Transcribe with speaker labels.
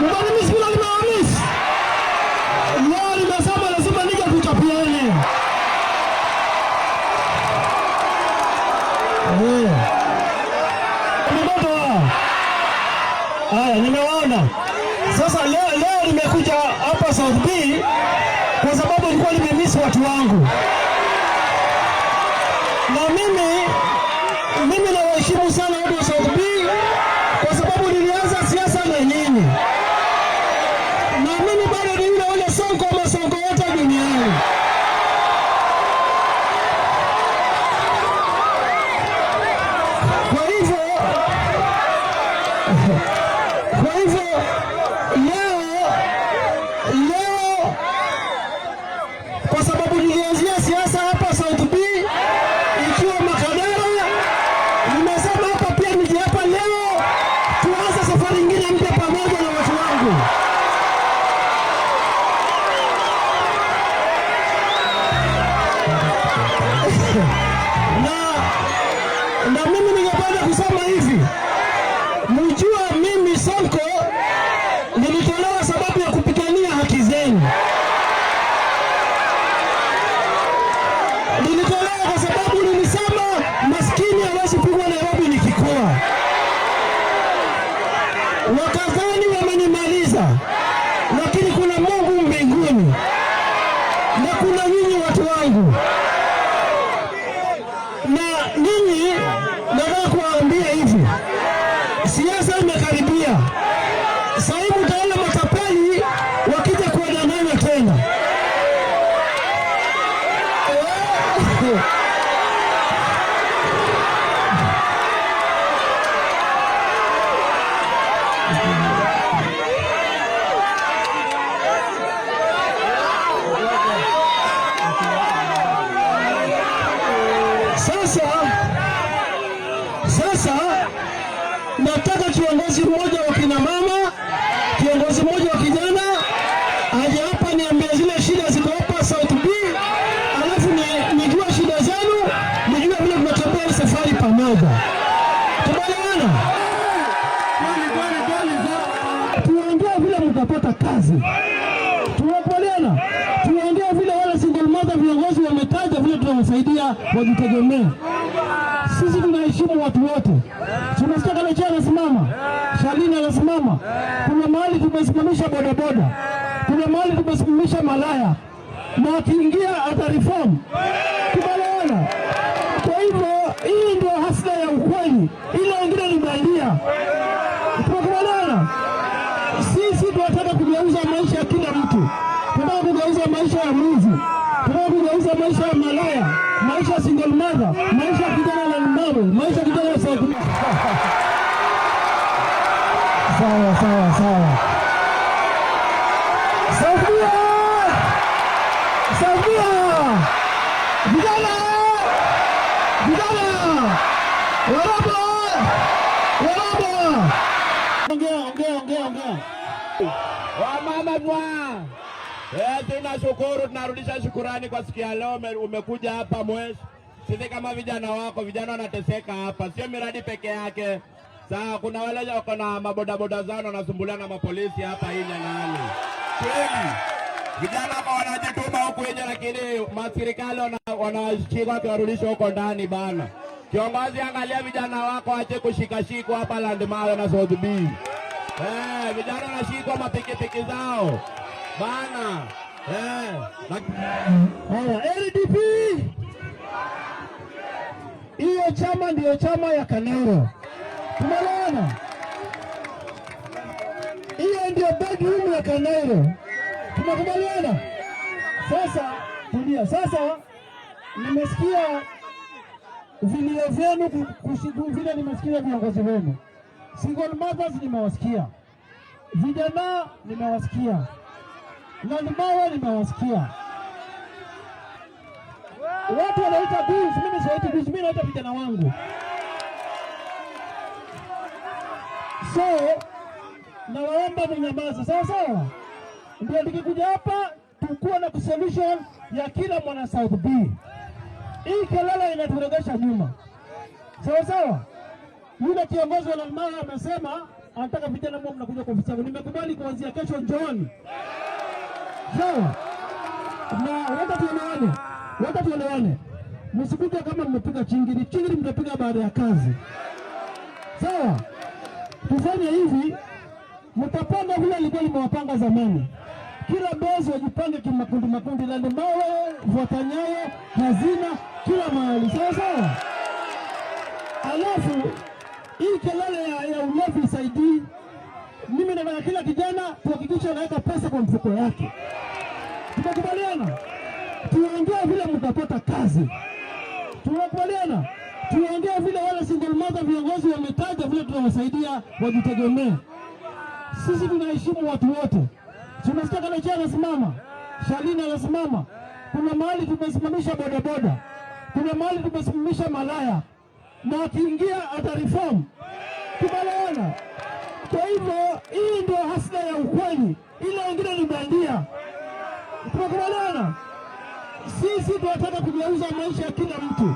Speaker 1: Msikia nimewamis. Leo nimesema lazima nije kuchapieni. Haya, nimewaona. Sasa leo nimekuja hapa South B kwa sababu nilikuwa nimemiss watu wangu. Na mimi nawaheshimu sana watu wa South B kwa sababu nilianza siasa na nyinyi. Na mimi bado ni yule ule Sonko ama Sonko wote duniani. Kwa hivyo leo kwa sababu nilianzia siasa hapa South B ikiwa Makadara, nimesema hapa pia nije hapa leo tuanze safari nyingine mpya pamoja na watu wangu. Na mimi ningependa kusema hivi, mjua mimi Sonko nilitolewa sababu ya kupigania haki zenu. Nilitolewa kwa sababu nilisema maskini hawezi pigwa Nairobi nikikua. Wakadhani wamenimaliza, lakini kuna Mungu mbinguni na kuna nyinyi watu wangu. Na nyinyi nataka kuwaambia hivi, siasa imekaribia. Sasa hivi utaona matapeli wakija kuwadanganya tena. Sasa nataka kiongozi mmoja wa kina mama, kiongozi mmoja wa kijana aje hapa niambie zile shida ziko hapa South B, alafu nijue shida zenu, nijue vile tunatembea safari pamoja. Tumeelewana? Tuongee vile mtapata kazi. Tumeelewana? Tuongee vile wale single mother viongozi wametaja vile tunawasaidia wajitegemee. Sisi tunaheshimu watu wote. Tunasikia kama Chana anasimama, Shalini anasimama. Kuna mahali tumesimamisha bodaboda. Kuna mahali tumesimamisha malaya. Na akiingia ata reform. Tumeelewana? Kwa hivyo hii ndio hasira ya ukweli. Ile wengine ni bandia. Tumeelewana? Sisi tunataka kugeuza maisha ya kila mtu. Tunataka kugeuza maisha ya mwizi. Tunataka kugeuza maisha ya malaya, maisha ya single mother, maisha ya kijana na mbabe, maisha ya kijana South B. Sawa. South B! Vijana! Waraba! Ongea.
Speaker 2: Wamama bwa! Tunashukuru, tunarudisha shukurani kwa siku ya leo umekuja hapa Mwezi. Sisi kama vijana wako, vijana wanateseka hapa. Sio miradi peke yake. Sasa kuna wale wako na mabodaboda zao wanasumbuliwa na mapolisi hapa hii Nyang'ani. Kweli. Vijana hapa wanajituma huku nje, lakini maserikali wanashika kurudisha huko ndani bana. Kiongozi, angalia vijana wako ache kushikashika hapa Landmawe na South B. Vijana wanashikwa mapikipiki zao bana.
Speaker 1: LDP hiyo chama ndio chama ya Kanairo. Tumeelewana? Hiyo ndio bedroom ya Kanairo. Tumekubaliana? Sasa tulia. Sasa nimesikia vilio vyenu vile, nimesikia viongozi wenu. Single mothers nimewasikia. Vijana nimewasikia. Landmawe nimewasikia. Watu wanaita bills, mimi siwaiti bills, mimi naita vijana wangu. So, nawaomba mnyamaze. Sawa? Ndio nikikuja hapa tukuwa na solution ya kila mwana South B. Hii kelele inaturegesha nyuma. Sawa? Yule kiongozi wa Landmawe amesema anataka vijana ambao mnakuja kwa ofisi yangu. Nimekubali kuanzia kesho njooni. Sawa? Na wakati tuelewane. Msikuje kama mmepiga chingiri mtapiga baada ya kazi. Sawa? Tufanye hivi, mtapanga vile alikuwa nimewapanga zamani. Kila bezi wajipange kimakundi, na mawe, Vuatanyayo, Hazina, kila mahali. Sawa? Alafu hii kelele ya ulevi isaidii. Mimi nataka kila kijana tuhakikishe anaweka pesa kwa mfuko yake. Tunakubaliana? Tuongee vile mtapata kazi. Tunakubaliana? Tuongee vile wale single mother viongozi wametaja vile tunawasaidia wajitegemee. Sisi tunaheshimu watu wote. Tunasikia Kalecha anasimama, Shalina anasimama. Kuna mahali tumesimamisha bodaboda. Kuna mahali tumesimamisha malaya. Na akiingia atareform. Kubaliana? Kwa hivyo hii ndio hasla ya ukweli. Ile wengine ni bandia. Tunakubaliana? Sisi tunataka kugeuza maisha ya kila mtu.